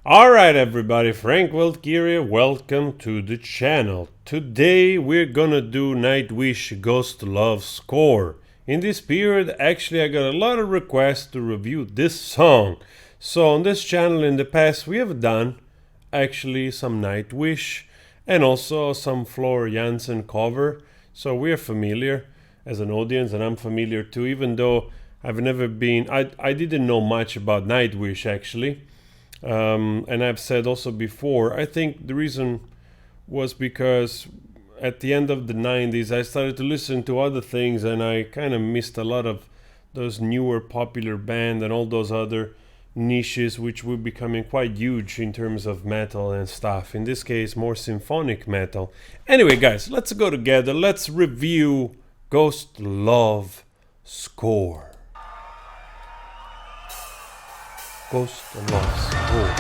Alright everybody, Frank Wildgear here, welcome to the channel. Today we're gonna do Nightwish Ghost Love Score. In this period, actually I got a lot of requests to review this song. So on this channel in the past we have done actually some Nightwish and also some Floor Jansen cover. So we're familiar as an audience, and I'm familiar too, even though I've never been, I didn't know much about Nightwish actually. And I've said also before, I think the reason was because at the end of the 90s I started to listen to other things and I kind of missed a lot of those newer popular band and all those other niches which were becoming quite huge in terms of metal and stuff. In this case, more symphonic metal. Anyway, guys, let's go together. Let's review Ghost Love Score. Ghost Love Score.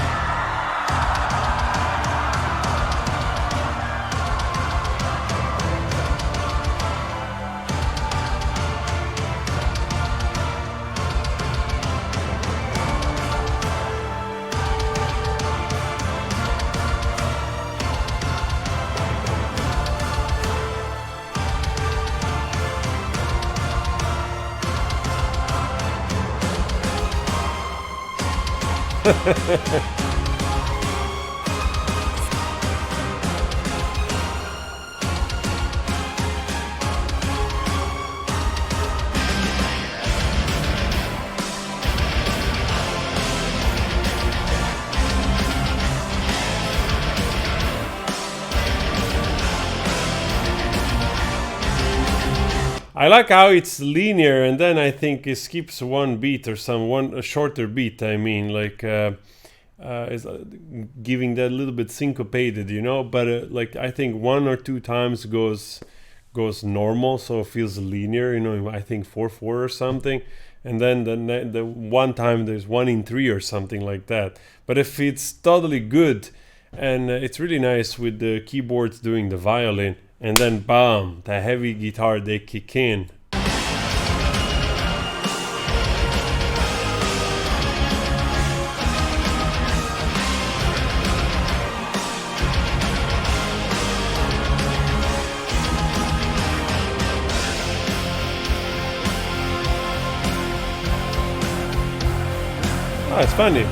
I like how it's linear, and then I think it skips one beat or a shorter beat. I mean, like is giving that a little bit syncopated, you know. But like I think one or two times goes normal, so it feels linear. You know, I think 4/4 or something, and then the one time there's 1 in 3 or something like that. But if it's totally good, and it's really nice with the keyboards doing the violin. And then bam, the heavy guitar they kick in. Oh, it's funny.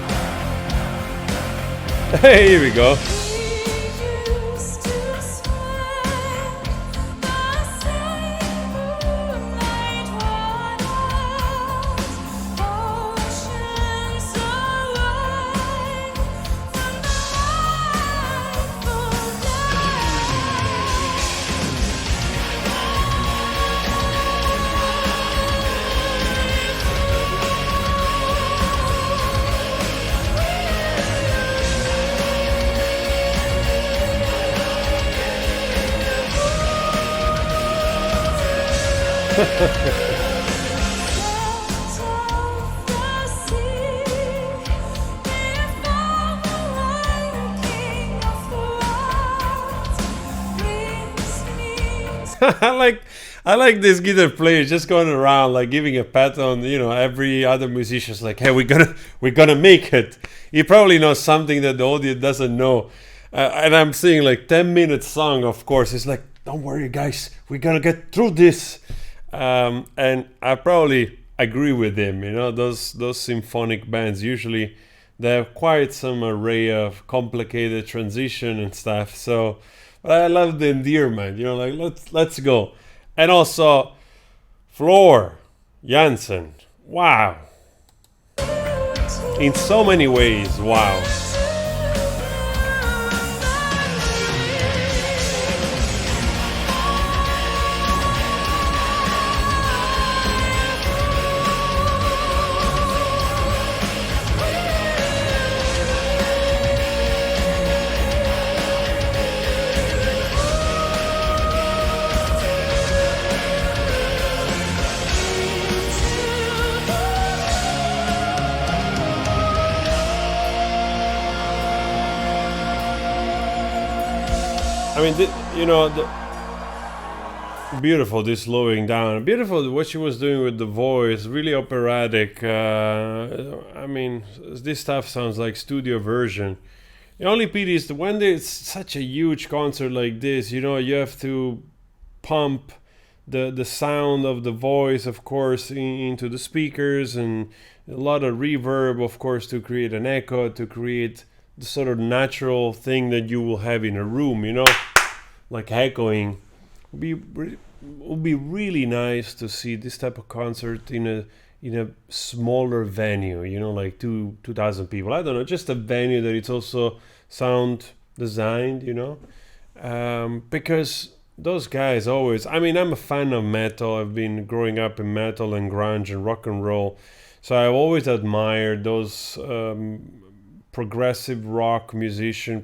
Hey, here we go. I like this guitar player just going around like giving a pat on, you know, every other musician's like, hey, we're gonna make it. He probably knows something that the audience doesn't know. And I'm saying like 10-minute song, of course. It's like, don't worry guys, we're gonna get through this. And I probably agree with him. You know, those symphonic bands usually they have quite some array of complicated transition and stuff. So, but I love the endearment. You know, like let's go. And also, Floor Jansen. Wow. In so many ways, wow. I mean, you know, Beautiful, this slowing down. Beautiful what she was doing with the voice, really operatic. I mean, this stuff sounds like studio version. The only pity is that when there's such a huge concert like this, you have to pump the sound of the voice, of course, into the speakers, and a lot of reverb, of course, to create an echo, to create the sort of natural thing that you will have in a room, like echoing. Would be really nice to see this type of concert in a smaller venue, like 2,000 people. I don't know, just a venue that it's also sound designed, because those guys always. I mean, I'm a fan of metal. I've been growing up in metal and grunge and rock and roll, so I've always admired those progressive musicians,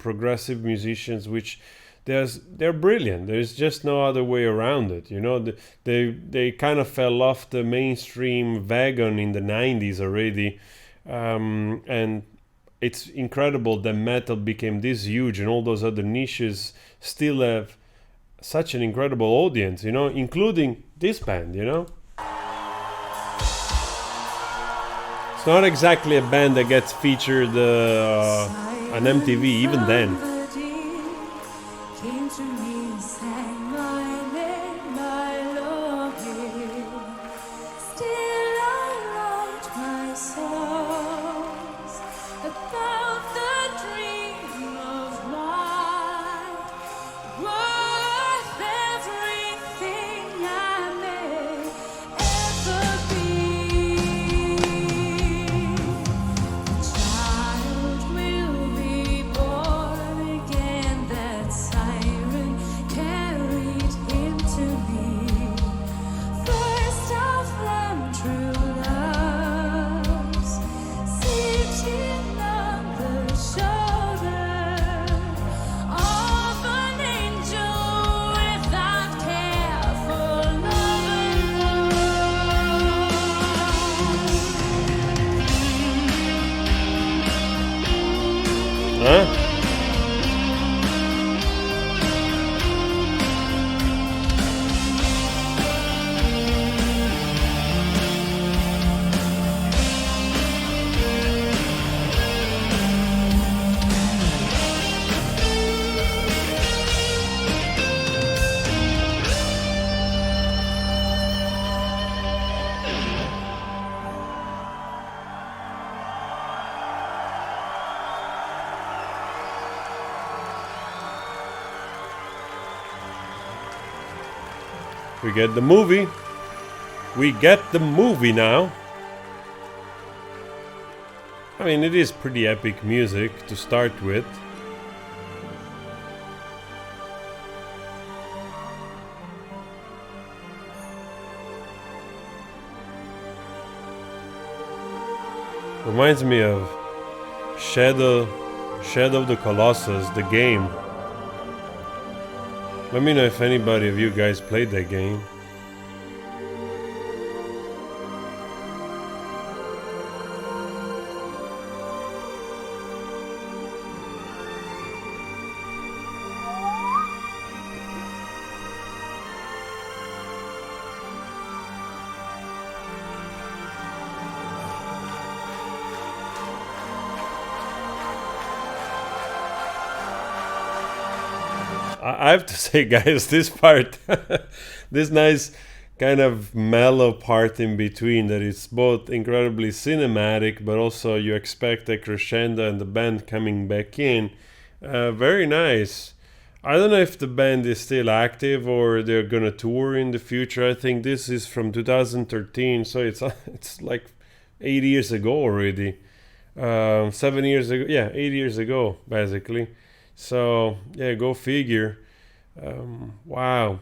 which they're brilliant. There's just no other way around it. They kind of fell off the mainstream wagon in the 90s already, and it's incredible that metal became this huge, and all those other niches still have such an incredible audience. Including this band. It's not exactly a band that gets featured on MTV even then. Came to me and sang my name, my longing. Still I write my songs about the dream of mine, worth everything I may ever be. The child will be born again, that siren carried him to me. First of them true loves, sitting on the shoulder of an angel without care for love Huh? We get the movie. We get the movie now. I mean, it is pretty epic music to start with. Reminds me of Shadow of the Colossus, the game. Let me know if anybody of you guys played that game. I have to say, guys, this part, this nice kind of mellow part in between, that it's both incredibly cinematic, but also you expect a crescendo and the band coming back in. Very nice. I don't know if the band is still active or they're gonna tour in the future. I think this is from 2013, so it's like 8 years ago already. 7 years ago, yeah, 8 years ago, basically. So yeah, go figure. Wow,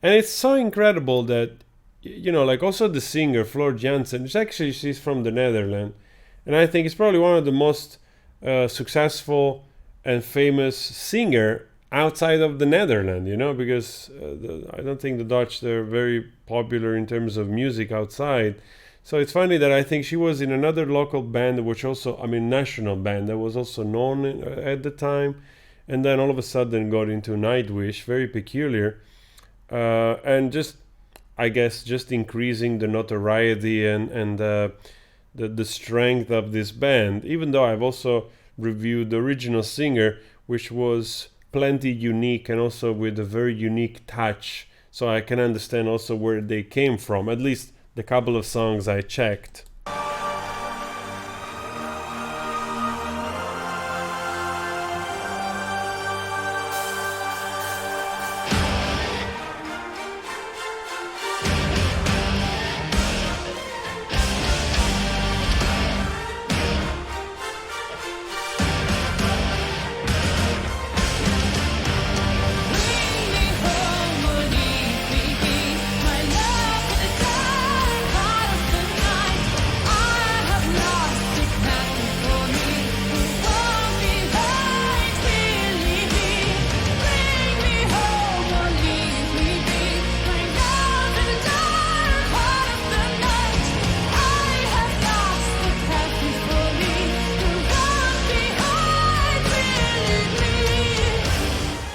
and it's so incredible that like also the singer Floor Jansen, she's from the Netherlands, and I think it's probably one of the most successful and famous singer outside of the Netherlands. Because I don't think the Dutch, they're very popular in terms of music outside. So it's funny that I think she was in another local band, which also, national band that was also known at the time, and then all of a sudden got into Nightwish. Very peculiar. and just, I guess, just increasing the notoriety and the strength of this band. Even though I've also reviewed the original singer, which was plenty unique and also with a very unique touch. So I can understand also where they came from, at least the couple of songs I checked.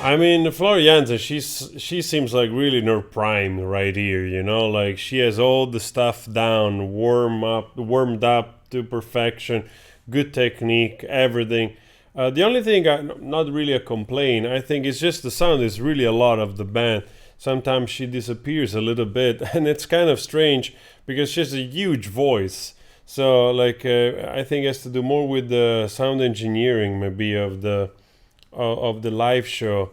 I mean, Florian, she seems like really in her prime right here. You know, like she has all the stuff down, warmed up to perfection, good technique, everything. The only thing, not really a complaint, I think it's just the sound is really a lot of the band. Sometimes she disappears a little bit, and it's kind of strange because she has a huge voice. So, like, I think it has to do more with the sound engineering, maybe of the live show.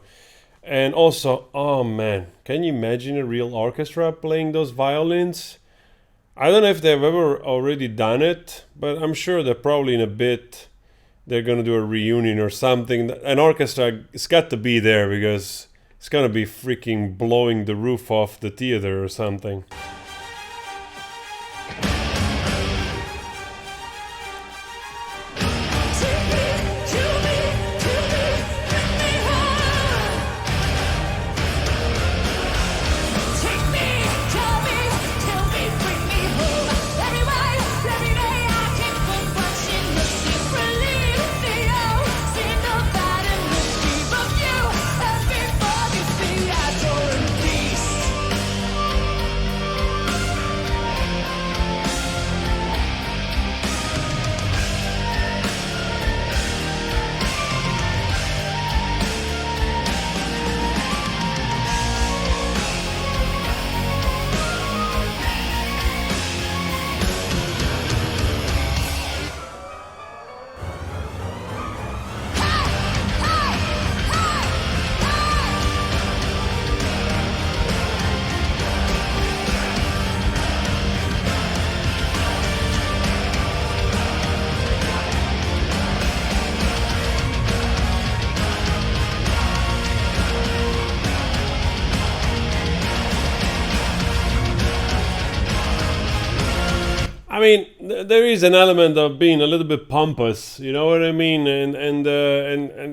And also, oh man, can you imagine a real orchestra playing those violins? I don't know if they've ever already done it, but I'm sure that probably in a bit they're gonna do a reunion or something. An orchestra, it's got to be there because it's gonna be freaking blowing the roof off the theater or something. I mean, there is an element of being a little bit pompous, you know what I mean, and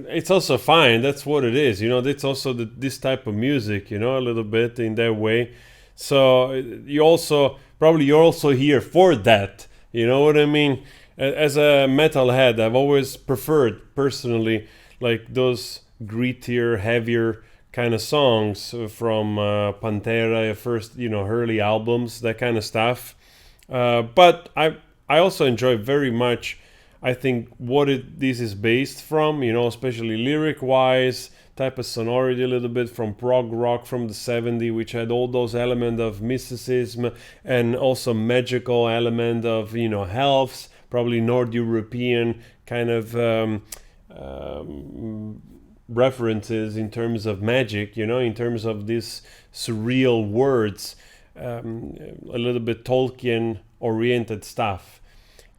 it's also fine. That's what it is, you know. It's also this type of music, you know, a little bit in that way. So you're also here for that, you know what I mean. As a metalhead, I've always preferred personally like those grittier, heavier kind of songs from Pantera, first, you know, early albums, that kind of stuff. But I also enjoy very much, I think, what this is based from, you know, especially lyric wise, type of sonority a little bit from prog rock from the 70s, which had all those elements of mysticism and also magical element of, you know, elves, probably North European kind of references in terms of magic, you know, in terms of these surreal words. A little bit Tolkien oriented stuff,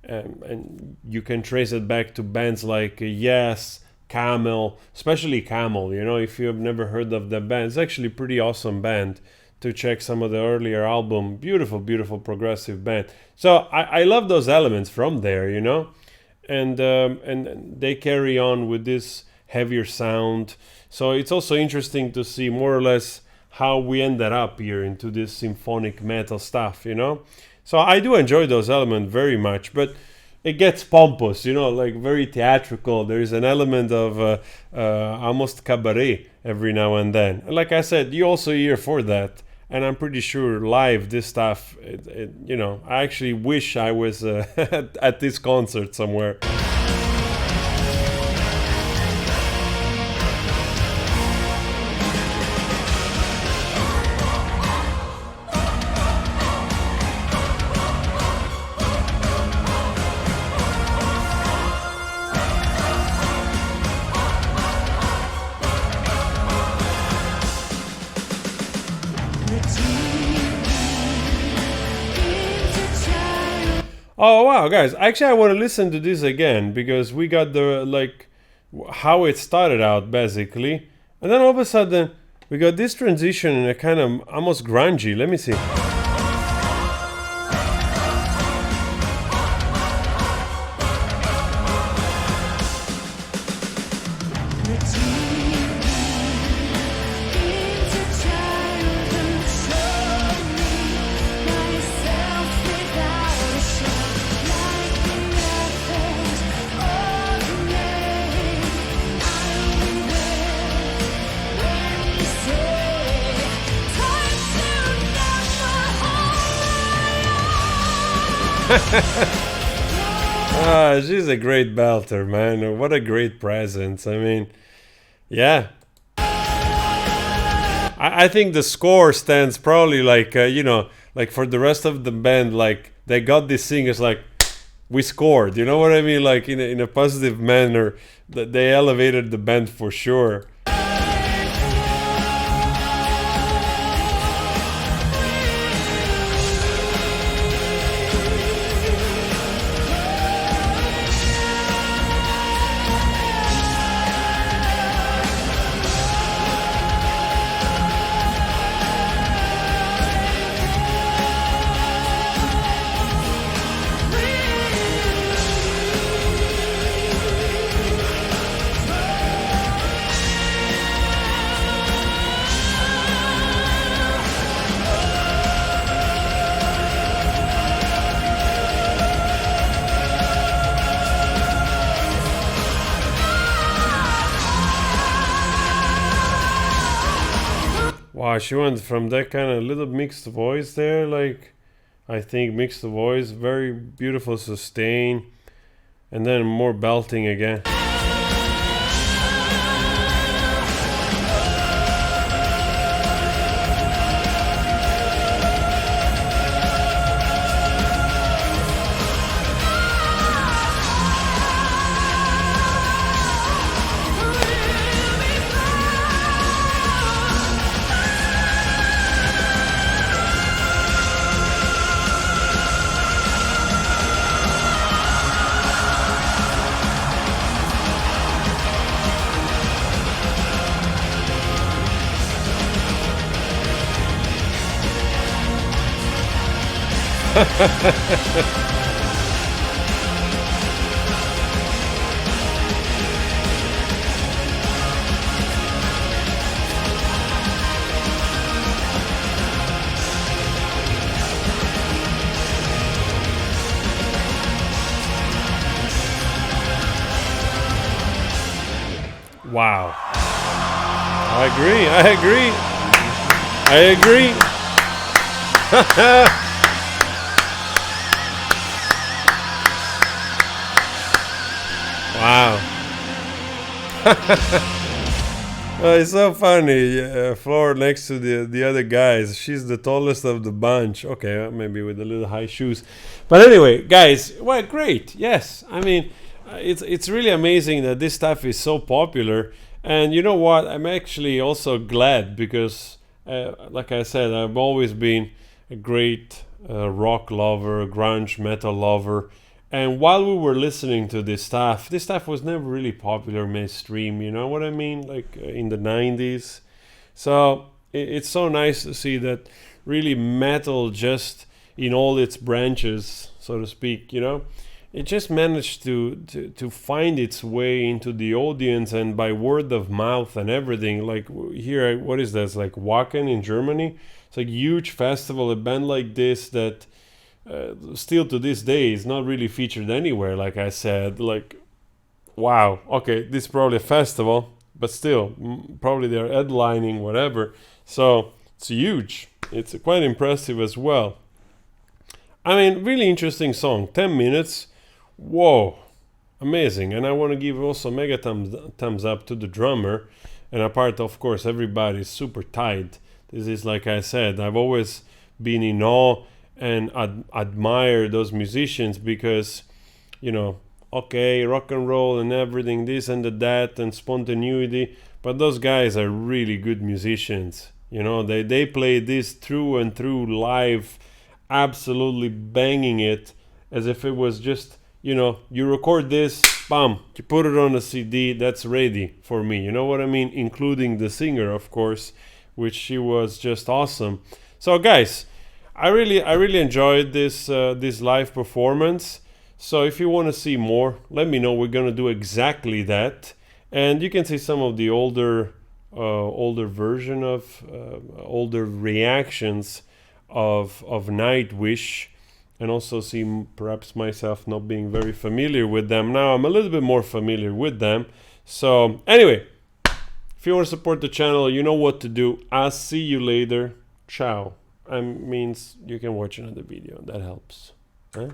and you can trace it back to bands like Yes, Camel, especially Camel. You know, if you have never heard of that band, it's actually a pretty awesome band to check some of the earlier album. Beautiful progressive band. So I love those elements from there, you know, and they carry on with this heavier sound. So it's also interesting to see more or less how we ended up here into this symphonic metal stuff, you know. So I do enjoy those elements very much, but it gets pompous, you know, like very theatrical. There's an element of almost cabaret every now and then. And like I said, you also here for that. And I'm pretty sure live, this stuff, you know, I actually wish I was at this concert somewhere. Oh wow, guys! Actually, I want to listen to this again because we got the like how it started out basically, and then all of a sudden we got this transition in a kind of almost grungy. Let me see. She's a great belter, man. What a great presence. I mean, yeah. I think the score stands probably like, you know, like for the rest of the band, like they got this thing, it's like, we scored. You know what I mean? Like in a positive manner, that they elevated the band for sure. Wow, she went from that kind of little mixed voice there, like I think mixed voice, very beautiful sustain, and then more belting again. Wow. I agree. Wow. It's so funny. Floor next to the other guys. She's the tallest of the bunch. Okay, maybe with the little high shoes. But anyway, guys, well, great. Yes, I mean, it's really amazing that this stuff is so popular. And you know what? I'm actually also glad because, like I said, I've always been a great rock lover, grunge metal lover. And while we were listening to this stuff was never really popular mainstream, you know what I mean? Like in the 90s. So it's so nice to see that really metal, just in all its branches, so to speak, you know, it just managed to find its way into the audience, and by word of mouth and everything. Like here, what is this? Like Wacken in Germany. It's like a huge festival, a band like this that still to this day is not really featured anywhere. Like I said, like, wow, okay, this is probably a festival, but still, probably they're headlining whatever. So it's huge. It's quite impressive as well. I mean, really interesting song. 10 minutes. Whoa, amazing. And I want to give also mega thumbs up to the drummer. And apart, of course, everybody's super tight. This is, like I said, I've always been in awe and admire those musicians because, you know, okay, rock and roll and everything, this and that and spontaneity, but those guys are really good musicians. You know, they play this through and through live, absolutely banging it as if it was just, you know, you record this, bam, you put it on a CD, that's ready for me. You know what I mean? Including the singer, of course, which she was just awesome. So guys, I really enjoyed this live performance. So if you want to see more, let me know. We're gonna do exactly that, and you can see some of the older version of older reactions of Nightwish, and also see perhaps myself not being very familiar with them. Now I'm a little bit more familiar with them. So anyway, if you want to support the channel, you know what to do. I'll see you later. Ciao. Means you can watch another video. That helps. Huh?